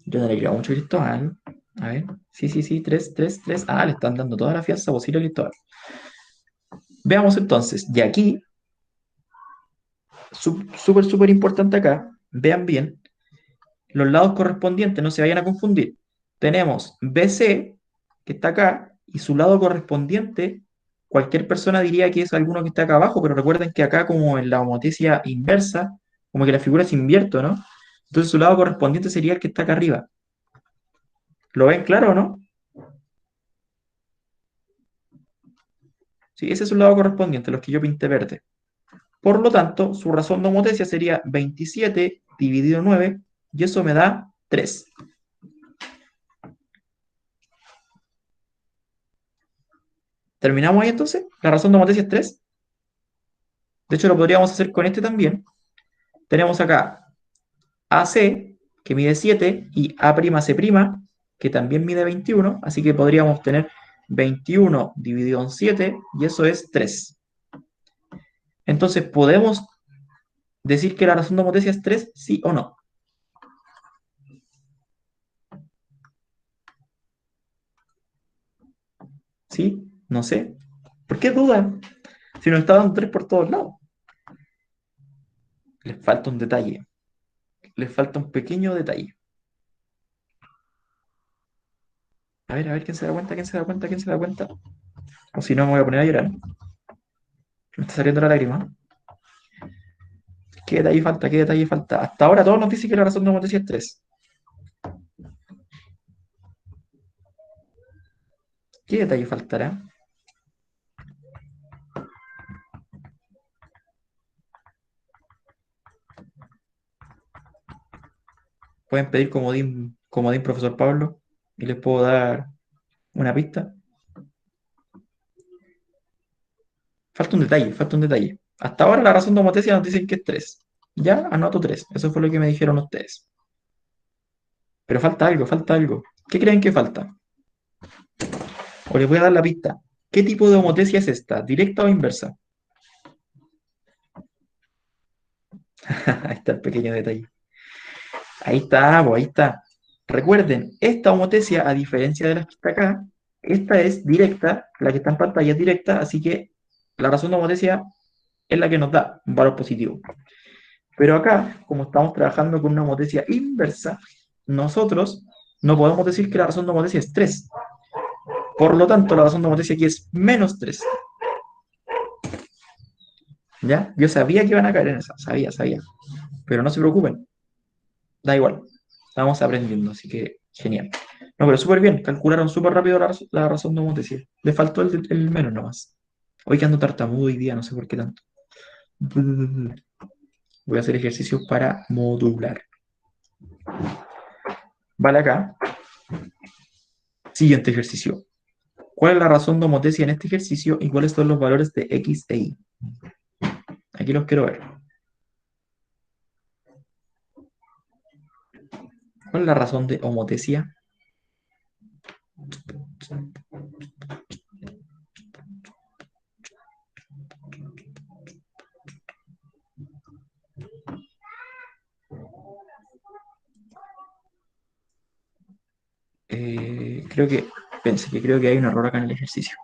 Yo no le creo mucho a Cristóbal. A ver. Sí, 3, 3, 3. Ah, le están dando toda la fianza posible a Cristóbal. Veamos entonces. Y aquí, súper importante acá, vean bien, los lados correspondientes, no se vayan a confundir. Tenemos BC, que está acá, y su lado correspondiente, cualquier persona diría que es alguno que está acá abajo, pero recuerden que acá, como en la homotecia inversa, como que la figura se invierte, ¿no? Entonces su lado correspondiente sería el que está acá arriba. ¿Lo ven claro o no? Sí, ese es su lado correspondiente, los que yo pinté verde. Por lo tanto, su razón de homotecia sería 27 dividido 9, y eso me da 3. ¿Terminamos ahí entonces? ¿La razón de homotecia es 3? De hecho, lo podríamos hacer con este también. Tenemos acá AC, que mide 7, y A'C', que también mide 21, así que podríamos tener 21 dividido en 7, y eso es 3. Entonces, ¿podemos decir que la razón de homotecia es 3, sí o no? ¿Sí? No sé. ¿Por qué dudan? Si nos está dando 3 por todos lados. Les falta un detalle. Les falta un pequeño detalle. A ver, ¿quién se da cuenta? ¿Quién se da cuenta? ¿Quién se da cuenta? O si no, me voy a poner a llorar. Me está saliendo la lágrima. ¿Qué detalle falta? ¿Qué detalle falta? Hasta ahora todos nos dicen que la razón de homotecia es 3. ¿Qué detalle faltará? Pueden pedir comodín profesor Pablo, y les puedo dar una pista. Falta un detalle, falta un detalle. Hasta ahora la razón de homotecia nos dicen que es 3. Ya anoto 3. Eso fue lo que me dijeron ustedes. Pero falta algo, falta algo. ¿Qué creen que falta? O les voy a dar la pista. ¿Qué tipo de homotecia es esta? ¿Directa o inversa? Ahí está el pequeño detalle. Ahí está, pues ahí está. Recuerden, esta homotecia, a diferencia de la que está acá, esta es directa, la que está en pantalla es directa, así que la razón de homotecia es la que nos da un valor positivo. Pero acá, como estamos trabajando con una homotecia inversa, nosotros no podemos decir que la razón de homotecia es 3. Por lo tanto, la razón de homotecia aquí es -3. ¿Ya? Yo sabía que iban a caer en esa, sabía. Pero no se preocupen, da igual. Estamos aprendiendo, así que genial. No, pero súper bien, calcularon súper rápido la razón de homotecia. Le faltó el menos nomás. Hoy que ando tartamudo hoy día, no sé por qué tanto. Voy a hacer ejercicios para modular. Vale acá. Siguiente ejercicio. ¿Cuál es la razón de homotecia en este ejercicio y cuáles son los valores de x e y? Aquí los quiero ver. ¿Cuál es la razón de homotecia? Creo que hay un error acá en el ejercicio.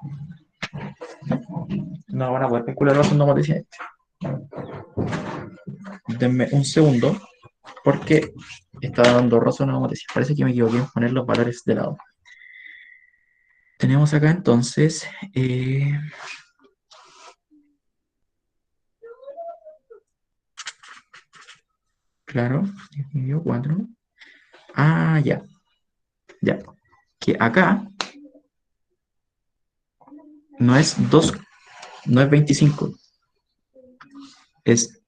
No van a poder calcular la razón de homotecia. Denme un segundo, porque está dando razón de homotecia. Parece que me equivoqué en poner los valores de lado. Tenemos acá entonces, claro, 4. Ah, ya. Que acá no es 2, no es 25, es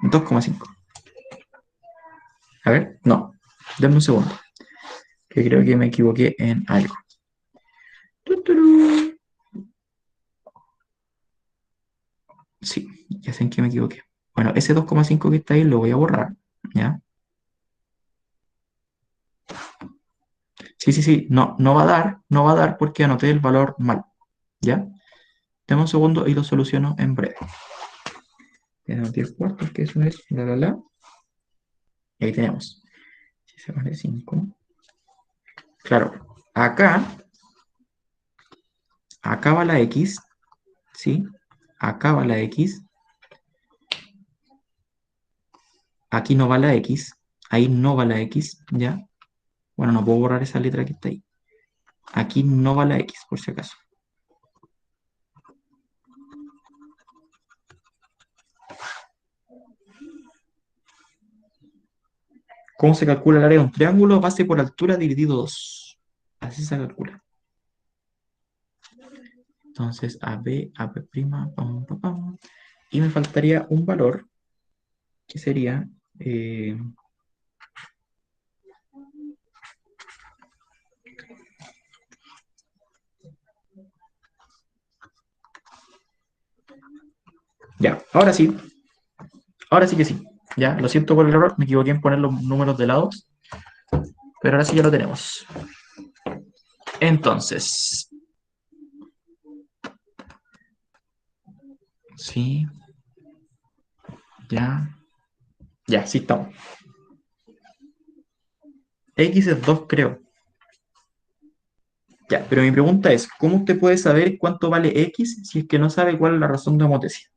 2,5. A ver, no, denme un segundo, que creo que me equivoqué en algo. Sí, ya sé en qué me equivoqué. Bueno, ese 2,5 que está ahí lo voy a borrar, ¿ya? Sí, no va a dar porque anoté el valor mal, ¿ya? Dame un segundo y lo soluciono en breve. Tenemos 10 cuartos, que eso es, Y ahí tenemos. Si se vale 5. Claro, acá va la X, ¿sí? Acá va la X, aquí no va la X, ahí no va la X, ¿ya? Bueno, no puedo borrar esa letra que está ahí. Aquí no va la X, por si acaso. ¿Cómo se calcula el área de un triángulo? Base por altura dividido 2. Así se calcula. Entonces, AB, AB', pam, pam, pam. Y me faltaría un valor que sería... ya, ahora sí que sí. Ya, lo siento por el error, me equivoqué en poner los números de lados, pero ahora sí ya lo tenemos. Entonces, sí, ya, sí estamos. X es 2, creo. Ya, pero mi pregunta es, ¿cómo usted puede saber cuánto vale X si es que no sabe cuál es la razón de homotecia?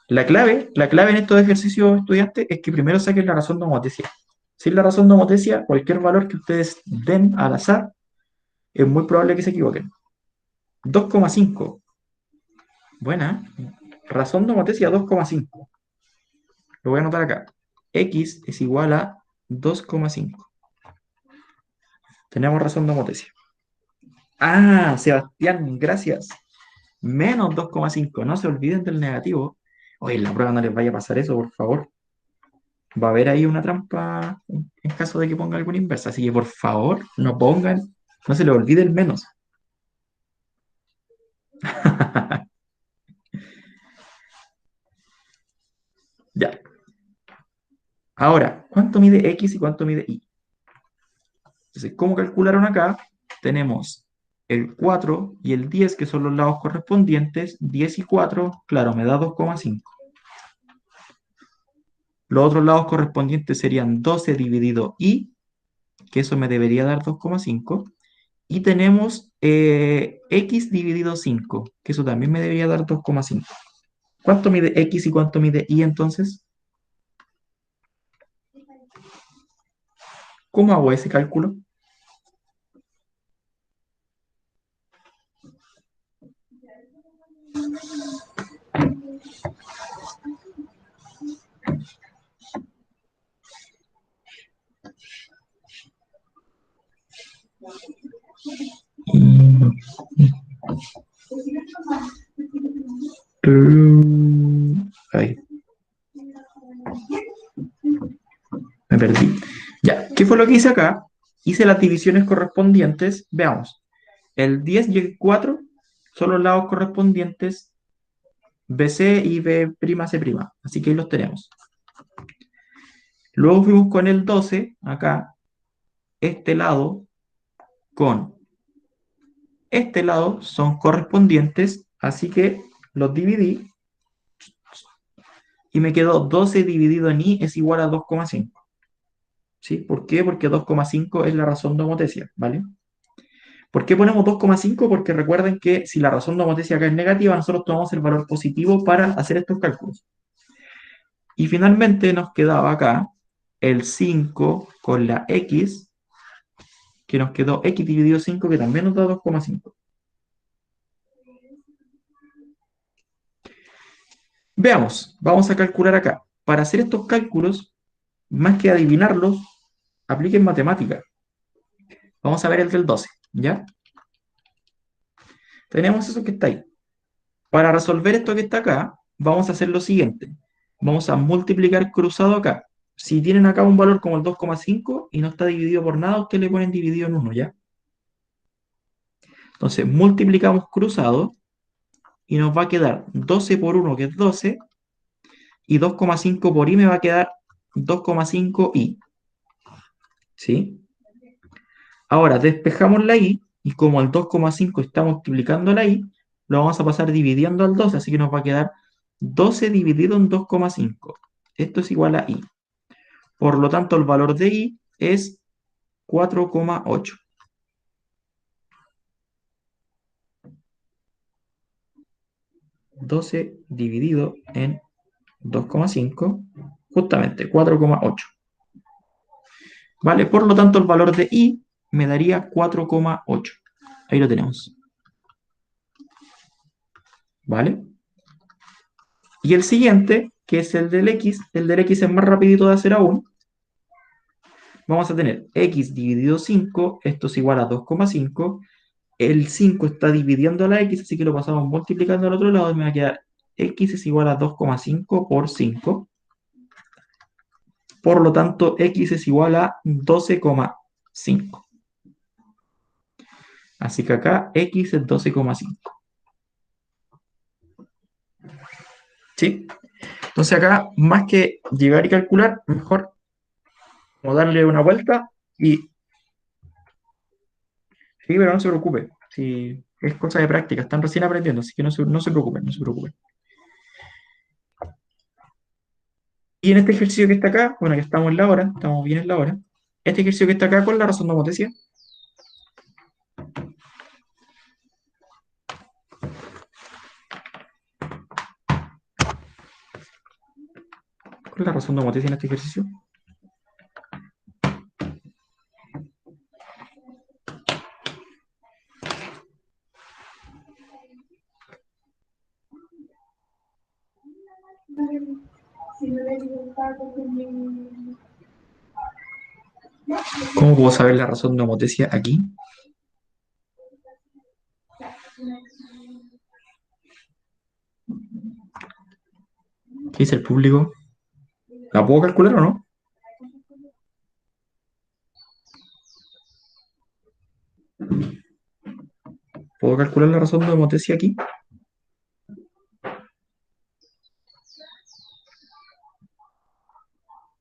La clave en estos ejercicios estudiantes es que primero saquen la razón de homotecia. Sin la razón de homotecia, cualquier valor que ustedes den al azar, es muy probable que se equivoquen. 2,5. Buena. Razón de homotecia 2,5. Lo voy a anotar acá. X es igual a 2,5. Tenemos razón de homotecia. Ah, Sebastián, gracias. -2,5. No se olviden del negativo. Oye, en la prueba no les vaya a pasar eso, por favor. Va a haber ahí una trampa en caso de que ponga alguna inversa. Así que por favor, no se les olvide el menos. Ya. Ahora, ¿cuánto mide X y cuánto mide Y? Entonces, ¿cómo calcularon acá? Tenemos el 4 y el 10, que son los lados correspondientes. 10 y 4, claro, me da 2,5. Los otros lados correspondientes serían 12 dividido Y, que eso me debería dar 2,5. Y tenemos X dividido 5, que eso también me debería dar 2,5. ¿Cuánto mide X y cuánto mide Y entonces? ¿Cómo hago ese cálculo? Mm, Ay, me perdí. Ya, ¿qué fue lo que hice acá? Hice las divisiones correspondientes. Veamos. El 10 y el 4 son los lados correspondientes BC y B'C'. Así que ahí los tenemos. Luego fuimos con el 12, acá, este lado con este lado son correspondientes, así que los dividí y me quedó 12 dividido en i es igual a 2,5. ¿Sí? ¿Por qué? Porque 2,5 es la razón de homotesia, ¿vale? ¿Por qué ponemos 2,5? Porque recuerden que si la razón de homotesia acá es negativa, nosotros tomamos el valor positivo para hacer estos cálculos. Y finalmente nos quedaba acá el 5 con la x, que nos quedó x dividido 5, que también nos da 2,5. Veamos, vamos a calcular acá. Para hacer estos cálculos, más que adivinarlos, apliquen matemática. Vamos a ver el del 12, ¿ya? Tenemos eso que está ahí. Para resolver esto que está acá, vamos a hacer lo siguiente. Vamos a multiplicar cruzado acá. Si tienen acá un valor como el 2,5 y no está dividido por nada, ustedes le ponen dividido en 1, ¿ya? Entonces, multiplicamos cruzado y nos va a quedar 12 por 1, que es 12, y 2,5 por i me va a quedar 2,5i. ¿Sí? Ahora, despejamos la i, y como el 2,5 está multiplicando la i, lo vamos a pasar dividiendo al 12, así que nos va a quedar 12 dividido en 2,5. Esto es igual a i. Por lo tanto, el valor de i es 4,8. 12 dividido en 2,5, justamente 4,8. ¿Vale? Por lo tanto, el valor de i me daría 4,8. Ahí lo tenemos. ¿Vale? Y el siguiente, que es el del x es más rapidito de hacer aún. Vamos a tener x dividido 5, esto es igual a 2,5. El 5 está dividiendo a la x, así que lo pasamos multiplicando al otro lado y me va a quedar x es igual a 2,5 por 5. Por lo tanto, x es igual a 12,5. Así que acá x es 12,5. ¿Sí? Entonces acá, más que llegar y calcular, mejor como darle una vuelta y... Sí, pero no se preocupe. Si es cosa de práctica, están recién aprendiendo, así que no se preocupen, no se preocupen. Y en este ejercicio que está acá, bueno, ya estamos en la hora, estamos bien en la hora. Este ejercicio que está acá, ¿cuál es la razón de homotesia? ¿Cuál es la razón de homotesia en este ejercicio? ¿Cómo puedo saber la razón de homotesia aquí? ¿Qué dice el público? ¿La puedo calcular o no? ¿Puedo calcular la razón de homotesia aquí?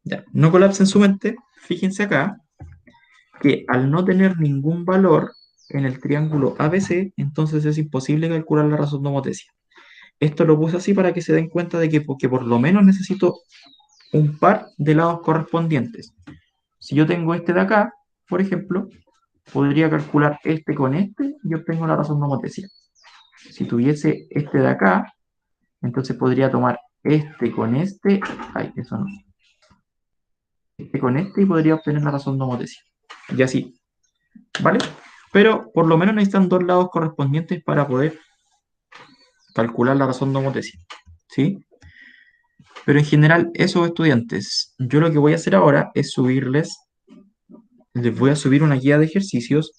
Ya, no colapsen su mente. Fíjense acá que al no tener ningún valor en el triángulo ABC, entonces es imposible calcular la razón de homotesia. Esto lo puse así para que se den cuenta de que, porque por lo menos necesito un par de lados correspondientes. Si yo tengo este de acá, por ejemplo, podría calcular este con este y obtengo la razón de homotesia. Si tuviese este de acá, entonces podría tomar este con este. Ay, eso no. este con este y podría obtener la razón de homotesia. Y así, ¿vale? Pero por lo menos necesitan dos lados correspondientes para poder calcular la razón de homotesia, ¿sí? Pero en general, esos estudiantes, yo lo que voy a hacer ahora es subirles, les voy a subir una guía de ejercicios